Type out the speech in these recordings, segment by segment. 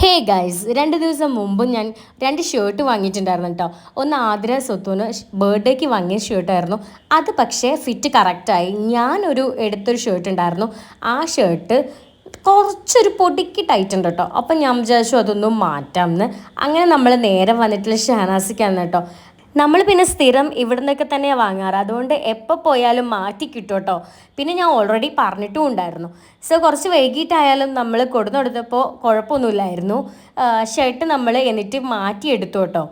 Hey guys, 2 ദിവസം മുമ്പ് ഞാൻ 2 ഷർട്ട് വാങ്ങിയിട്ടുണ്ടായിരുന്നു കേട്ടോ. ഒന്ന് ആതിര സ്വത്തുവിന് ബർത്ത്ഡേക്ക് വാങ്ങിയ ഷർട്ടായിരുന്നു. അത് പക്ഷേ ഫിറ്റ് കറക്റ്റായി. ഞാനൊരു എടുത്തൊരു ഷർട്ട് ഉണ്ടായിരുന്നു. ആ ഷർട്ട് കുറച്ചൊരു പൊടിക്ക് ടൈറ്റ് ഉണ്ട് കേട്ടോ. അപ്പം ഞാൻ വിചാരിച്ചു അതൊന്നും മാറ്റാമെന്ന്. അങ്ങനെ നമ്മൾ നേരെ വന്നിട്ടുള്ള ഷഹനാസിക്കാണ് കേട്ടോ. നമ്മൾ പിന്നെ സ്ഥിരം ഇവിടെ നിന്നൊക്കെ തന്നെയാണ് വാങ്ങാറ്, അതുകൊണ്ട് എപ്പോൾ പോയാലും മാറ്റി കിട്ടും കേട്ടോ. പിന്നെ ഞാൻ ഓൾറെഡി പറഞ്ഞിട്ടും ഉണ്ടായിരുന്നു. സോ കുറച്ച് വൈകിട്ടായാലും നമ്മൾ കൊടുത്തപ്പോൾ കുഴപ്പമൊന്നുമില്ലായിരുന്നു. ഷർട്ട് നമ്മൾ എന്നിട്ട് മാറ്റിയെടുത്തു കേട്ടോ.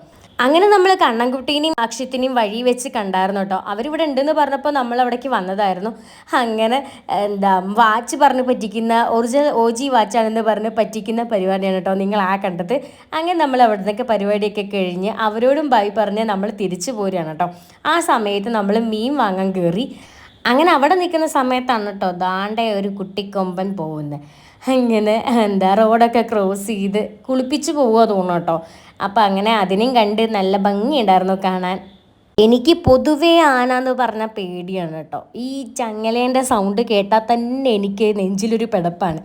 അങ്ങനെ നമ്മൾ കണ്ണൻകുട്ടീനെയും അക്ഷത്തിനെയും വഴി വെച്ച് കണ്ടായിരുന്നു കേട്ടോ. അവരിവിടെ ഉണ്ടെന്ന് പറഞ്ഞപ്പോൾ നമ്മൾ അവിടേക്ക് വന്നതായിരുന്നു. അങ്ങനെ എന്താ വാച്ച് പറഞ്ഞ് പറ്റിക്കുന്ന ഒറിജിനൽ OG വാച്ചാണെന്ന് പറഞ്ഞ് പറ്റിക്കുന്ന പരിപാടിയാണ് കേട്ടോ നിങ്ങൾ ആ കണ്ടത്. അങ്ങനെ നമ്മൾ അവിടെ നിന്നൊക്കെ പരിപാടിയൊക്കെ കഴിഞ്ഞ് അവരോടും ബൈ പറഞ്ഞ് നമ്മൾ തിരിച്ചു പോരുകയാണ് കേട്ടോ. ആ സമയത്ത് നമ്മൾ മീൻ വാങ്ങാൻ കയറി. അങ്ങനെ അവിടെ നിൽക്കുന്ന സമയത്താണ് കേട്ടോ ദാണ്ടെ ഒരു കുട്ടിക്കൊമ്പൻ പോകുന്നത്. അങ്ങനെ എന്താ റോഡൊക്കെ ക്രോസ് ചെയ്ത് കുളിപ്പിച്ച് പോവുക തോന്നുന്നു കേട്ടോ. അപ്പം അങ്ങനെ അതിനെയും കണ്ട് നല്ല ഭംഗിയുണ്ടായിരുന്നു കാണാൻ. എനിക്ക് പൊതുവേ ആന എന്ന് പറഞ്ഞാൽ പേടിയാണ് കേട്ടോ. ഈ ചങ്ങലേൻ്റെ സൗണ്ട് കേട്ടാൽ തന്നെ എനിക്ക് നെഞ്ചിലൊരു പിടപ്പാണ്.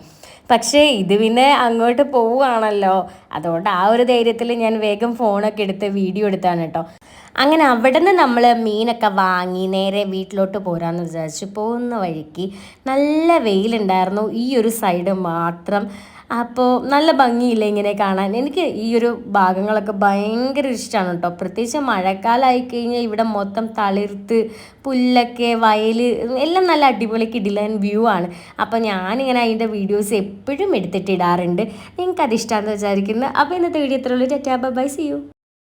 പക്ഷേ ഇത് പിന്നെ അങ്ങോട്ട് പോവുകയാണല്ലോ, അതുകൊണ്ട് ആ ഒരു ധൈര്യത്തിൽ ഞാൻ വേഗം ഫോണൊക്കെ എടുത്ത് വീഡിയോ എടുത്താണ് കേട്ടോ. അങ്ങനെ അവിടെ നിന്ന് നമ്മൾ മീനൊക്കെ വാങ്ങി നേരെ വീട്ടിലോട്ട് പോരാമെന്ന് വിചാരിച്ചു. പോകുന്ന വഴിക്ക് നല്ല വെയിലുണ്ടായിരുന്നു, ഈ ഒരു സൈഡ് മാത്രം. അപ്പോൾ നല്ല ഭംഗിയില്ല ഇങ്ങനെ കാണാൻ. എനിക്ക് ഈ ഒരു ഭാഗങ്ങളൊക്കെ ഭയങ്കര ഇഷ്ടമാണ് കേട്ടോ. പ്രത്യേകിച്ച് മഴക്കാലമായി കഴിഞ്ഞാൽ ഇവിടെ മൊത്തം തളിർത്ത് പുല്ലൊക്കെ വയൽ എല്ലാം നല്ല അടിപൊളി കിടിലൻ വ്യൂ ആണ്. അപ്പോൾ ഞാനിങ്ങനെ അതിൻ്റെ വീഡിയോസ് എപ്പോഴും എടുത്തിട്ടിടാറുണ്ട്. നിങ്ങൾക്കത് ഇഷ്ടമാണെന്ന് വിചാരിക്കുന്നു. അപ്പോൾ ഇന്നത്തെ വീഡിയോ ഇത്രയുള്ളൂ. Tata bye, see U.